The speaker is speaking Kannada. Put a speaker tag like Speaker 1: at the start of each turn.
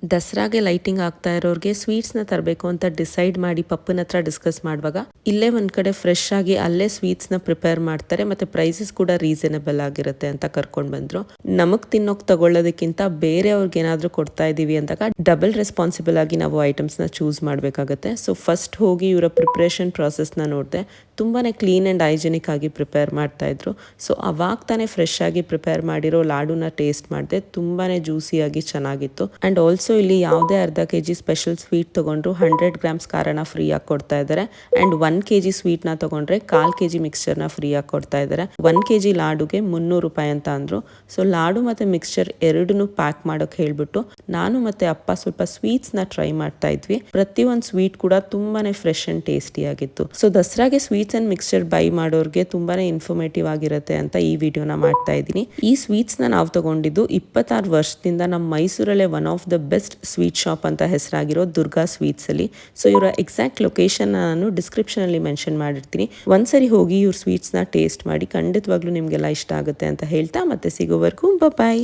Speaker 1: ದಸರಾಗೆ ಲೈಟಿಂಗ್ ಆಗ್ತಾ ಇರೋರಿಗೆ ಸ್ವೀಟ್ಸ್ನ ತರಬೇಕು ಅಂತ ಡಿಸೈಡ್ ಮಾಡಿ ಪಪ್ಪನ ಹತ್ರ ಡಿಸ್ಕಸ್ ಮಾಡುವಾಗ ಇಲ್ಲೇ ಒಂದ್ ಕಡೆ ಫ್ರೆಶ್ ಆಗಿ ಅಲ್ಲೇ ಸ್ವೀಟ್ಸ್ನ ಪ್ರಿಪೇರ್ ಮಾಡ್ತಾರೆ ಮತ್ತೆ ಪ್ರೈಸಸ್ ಕೂಡ ರೀಸನಬಲ್ ಆಗಿರುತ್ತೆ ಅಂತ ಕರ್ಕೊಂಡು ಬಂದ್ರು. ನಮಗ್ ತಿನ್ನೋಕ್ ತಗೊಳ್ಳೋದಕ್ಕಿಂತ ಬೇರೆಯವ್ರಿಗೆ ಏನಾದ್ರೂ ಕೊಡ್ತಾ ಇದೀವಿ ಅಂದಾಗ ಡಬಲ್ ರೆಸ್ಪಾನ್ಸಿಬಲ್ ಆಗಿ ನಾವು ಐಟಮ್ಸ್ನ ಚೂಸ್ ಮಾಡಬೇಕಾಗುತ್ತೆ. ಸೊ ಫಸ್ಟ್ ಹೋಗಿ ಇವರ ಪ್ರಿಪ್ರೇಷನ್ ಪ್ರಾಸೆಸ್ನ ನೋಡಿದೆ. ತುಂಬಾನೇ ಕ್ಲೀನ್ ಅಂಡ್ ಹೈಜೆನಿಕ್ ಆಗಿ ಪ್ರಿಪೇರ್ ಮಾಡ್ತಾ ಇದ್ರು. ಸೊ ಅವಾಗ ತಾನೇ ಫ್ರೆಶ್ ಆಗಿ ಪ್ರಿಪೇರ್ ಮಾಡಿರೋ ಲಾಡುನ ಟೇಸ್ಟ್ ಮಾಡಿದೆ. ತುಂಬಾನೇ ಜ್ಯೂಸಿಯಾಗಿ ಚೆನ್ನಾಗಿತ್ತು. ಅಂಡ್ ಆಲ್ಸೋ ಇಲ್ಲಿ ಯಾವುದೇ ಅರ್ಧ ಕೆಜಿ ಸ್ಪೆಷಲ್ ಸ್ವೀಟ್ ತಗೊಂಡ್ರು 100 ಗ್ರಾಮ್ಸ್ ಖಾರನ ಫ್ರೀ ಆಗಿ ಕೊಡ್ತಾ ಇದ್ದಾರೆ. ಅಂಡ್ 1 ಕೆಜಿ ಸ್ವೀಟ್ ನ ತಗೊಂಡ್ರೆ 1/4 ಕೆಜಿ ಮಿಕ್ಸ್ಚರ್ನ ಫ್ರೀ ಆಗಿ ಕೊಡ್ತಾ ಇದ್ದಾರೆ. 1 ಕೆಜಿ ಲಾಡುಗೆ 300 ರೂಪಾಯಿ ಅಂತ ಅಂದ್ರು. ಸೊ ಲಾಡು ಮತ್ತೆ ಮಿಕ್ಸ್ಚರ್ ಎರಡನ್ನೂ ಪ್ಯಾಕ್ ಮಾಡೋಕೆ ಹೇಳ್ಬಿಟ್ಟು ನಾನು ಮತ್ತೆ ಅಪ್ಪ ಸ್ವಲ್ಪ ಸ್ವೀಟ್ಸ್ ನ ಟ್ರೈ ಮಾಡ್ತಾ ಇದ್ವಿ. ಪ್ರತಿಯೊಂದು ಸ್ವೀಟ್ ಕೂಡ ತುಂಬಾನೇ ಫ್ರೆಶ್ ಅಂಡ್ ಟೇಸ್ಟಿ ಆಗಿತ್ತು. ಸೊ ದಸರಾಗೆ ಸ್ವೀಟ್ಸ್ ಅಂಡ್ ಮಿಕ್ಸ್ಚರ್ ಬೈ ಮಾಡೋರಿಗೆ ತುಂಬಾನೇ ಇನ್ಫಾರ್ಮೇಟಿವ್ ಆಗಿರುತ್ತೆ ಅಂತ ಈ ವಿಡಿಯೋನ ಮಾಡ್ತಾ ಇದ್ದೀನಿ. ಈ ಸ್ವೀಟ್ಸ್ ನ ನಾವು ತಗೊಂಡಿದ್ದು 26 ವರ್ಷದಿಂದ ನಮ್ಮ ಮೈಸೂರಲ್ಲೇ one of the best sweet shop ಅಂತ ಹೆಸರಾಗಿರೋ ದುರ್ಗಾ ಸ್ವೀಟ್ಸ್ ಅಲ್ಲಿ. ಸೊ ಇವರ ಎಕ್ಸಾಕ್ಟ್ ಲೊಕೇಶನ್ ನಾನು ಡಿಸ್ಕ್ರಿಪ್ಷನ್ ಅಲ್ಲಿ ಮೆನ್ಷನ್ ಮಾಡಿರ್ತೀನಿ. ಒಂದ್ಸರಿ ಹೋಗಿ ಇವ್ರ ಸ್ವೀಟ್ಸ್ ನ ಟೇಸ್ಟ್ ಮಾಡಿ ಖಂಡಿತವಾಗ್ಲೂ ನಿಮ್ಗೆಲ್ಲ ಇಷ್ಟ ಆಗುತ್ತೆ ಅಂತ ಹೇಳ್ತಾ ಮತ್ತೆ ಸಿಗೋವರೆಗೂ ಬಾಯ್.